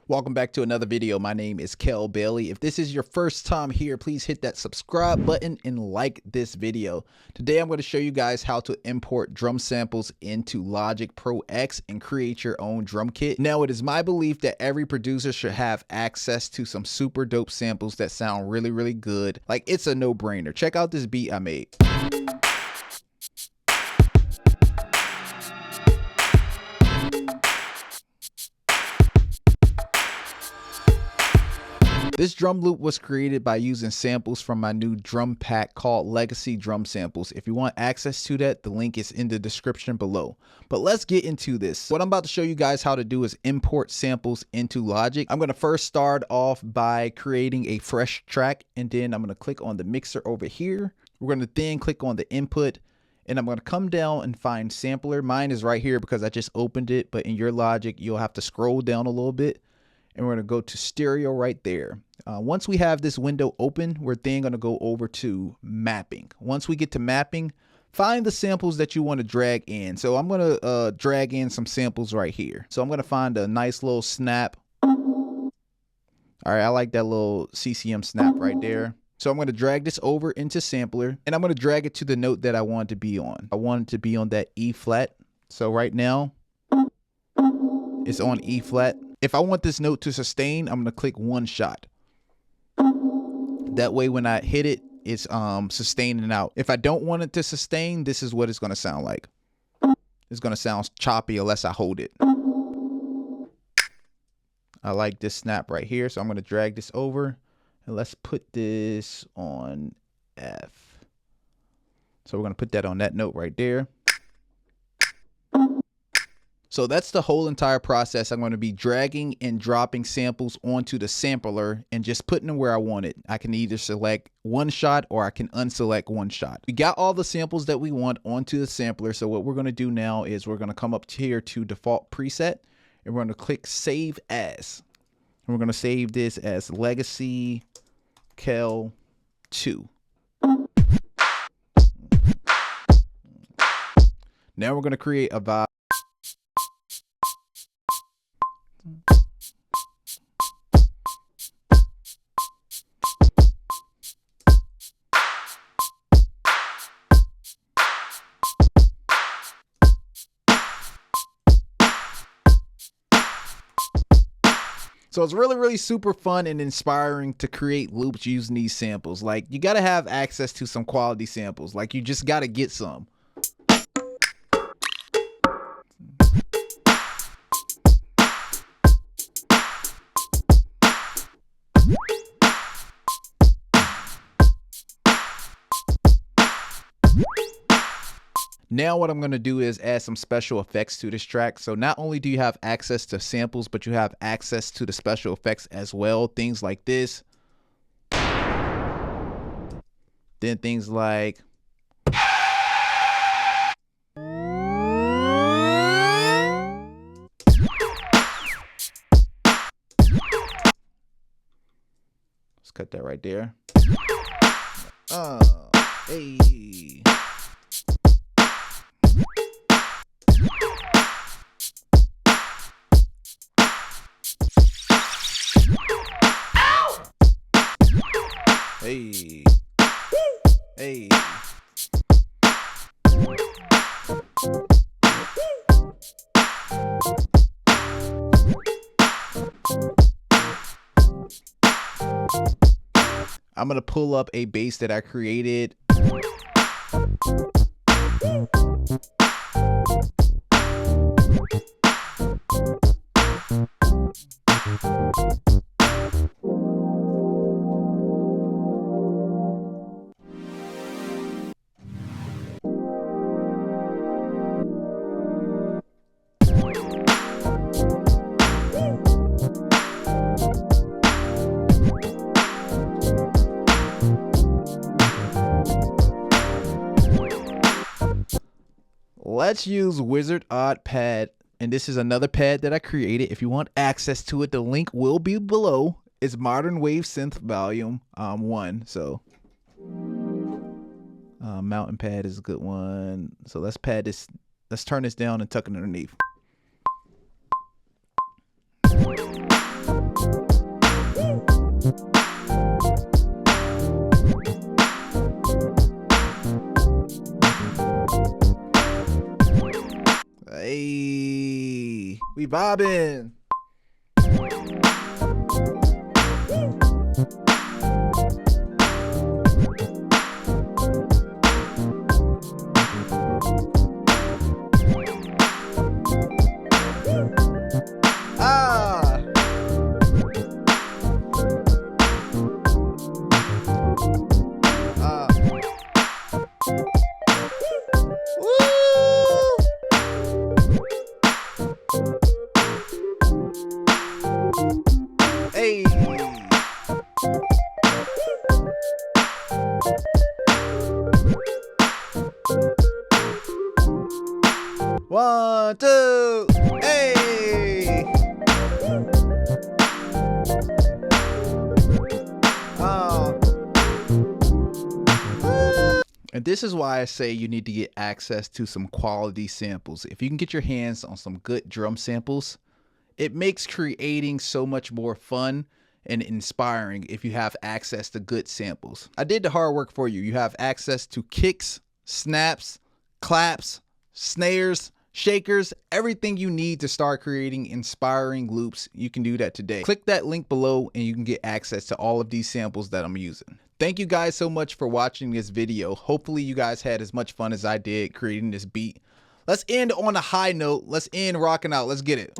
Welcome back to another video. My name is Kel Bailey. If this is your first time here, please hit that subscribe button and like this video. Today I'm going to show you guys how to import drum samples into Logic Pro X and create your own drum kit. Now, it is my belief that every producer should have access to some super dope samples that sound really good. Like, it's a no-brainer. Check out this beat I made. This drum loop was created by using samples from my new drum pack called Legacy Drum Samples. If you want access to that, the link is in the description below. But let's get into this. What I'm about to show you guys how to do is import samples into Logic. I'm going to first start off by creating a fresh track, and then I'm going to click on the mixer over here. We're going to then click on the input, and I'm going to come down and find sampler. Mine is right here because I just opened it, but in your Logic, you'll have to scroll down a little bit. And we're going to go to stereo right there. Once we have this window open, we're then going to go over to mapping. Once we get to mapping, find the samples that you want to drag in. So I'm going to drag in some samples right here. So I'm going to find a nice little snap. All right, I like that little CCM snap right there. So I'm going to drag this over into sampler, and I'm going to drag it to the note that I want it to be on. I want it to be on that E flat. So right now, it's on E flat. If I want this note to sustain, I'm going to click one shot. That way when I hit it, it's sustaining out. If I don't want it to sustain, this is what it's going to sound like. It's going to sound choppy unless I hold it. I like this snap right here, so I'm going to drag this over. And let's put this on F. So we're going to put that on that note right there. So that's the whole entire process. I'm going to be dragging and dropping samples onto the sampler and just putting them where I want it. I can either select one shot or I can unselect one shot. We got all the samples that we want onto the sampler. So what we're going to do now is we're going to come up here to default preset, and we're going to click save as. And we're going to save this as Legacy Kel 2. Now we're going to create a vibe. So it's really super fun and inspiring to create loops using these samples. Like, you got to have access to some quality samples. Like, you just got to get some. Now what I'm going to do is add some special effects to this track. So not only do you have access to samples, but you have access to the special effects as well. Things like this. Then things like... Let's cut that right there. Hey. Hey. Hey. I'm going to pull up a bass that I created. Let's use Wizard Odd Pad, and this is another pad that I created. If you want access to it, the link will be below. It's Modern Wave Synth Volume 1. So Mountain Pad is a good one. So let's pad this Let's turn this down and tuck it underneath. Hey, we bobbing. Hey. One, two, hey. And this is why I say you need to get access to some quality samples. If you can get your hands on some good drum samples, it makes creating so much more fun and inspiring if you have access to good samples. I did the hard work for you. You have access to kicks, snaps, claps, snares, shakers, everything you need to start creating inspiring loops. You can do that today. Click that link below and you can get access to all of these samples that I'm using. Thank you guys so much for watching this video. Hopefully you guys had as much fun as I did creating this beat. Let's end on a high note. Let's end rocking out. Let's get it.